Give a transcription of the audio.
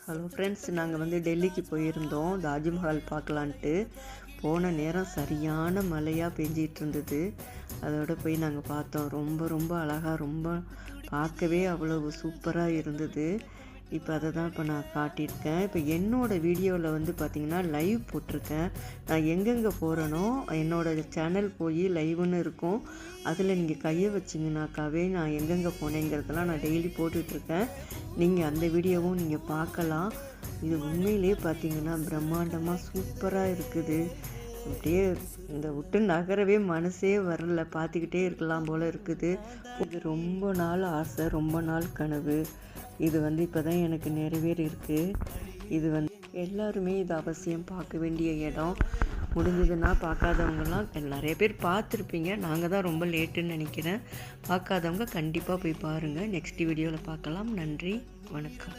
Hello friends, நாங்கள் வந்து டெல்லிக்கு போயிருந்தோம் தாஜ்மஹால் பார்க்கலான்ட்டு. போன நேரம் சரியான மழையாக பெஞ்சிகிட்டு இருந்தது. அதோடு போய் நாங்கள் பார்த்தோம். ரொம்ப ரொம்ப அழகாக, ரொம்ப பார்க்கவே அவ்வளவு சூப்பராக இருந்தது. இப்போ அதை தான் இப்போ நான் காட்டியிருக்கேன். இப்போ என்னோடய வீடியோவில் வந்து பார்த்திங்கன்னா லைவ் போட்டிருக்கேன். நான் எங்கெங்கே போகிறேனோ என்னோடய சேனல் போய் லைவ்னு இருக்கும். அதில் நீங்கள் கையை வச்சிங்கனாக்காவே நான் எங்கெங்கே போனேங்கிறதெல்லாம் நான் டெய்லி போட்டுட்ருக்கேன். நீங்கள் அந்த வீடியோவும் நீங்கள் பார்க்கலாம். இது உண்மையிலே பார்த்திங்கன்னா பிரம்மாண்டமாக சூப்பராக இருக்குது. அப்படியே இந்த விட்டு நகரவே மனசே வரல, பார்த்துக்கிட்டே இருக்கலாம் போல் இருக்குது. இது ரொம்ப நாள் ஆசை, ரொம்ப நாள் கனவு. இது வந்து இப்போ தான் எனக்கு நிறைவேறி இருக்குது. இது வந்து எல்லாருமே இது அவசியம் பார்க்க வேண்டிய இடம். முடிஞ்சதுன்னா பார்க்காதவங்கலாம் நிறைய பேர் பார்த்துருப்பீங்க. நாங்கள் தான் ரொம்ப லேட்டுன்னு நினைக்கிறேன். பார்க்காதவங்க கண்டிப்பாக போய் பாருங்கள். நெக்ஸ்ட் வீடியோவில் பார்க்கலாம். நன்றி, வணக்கம்.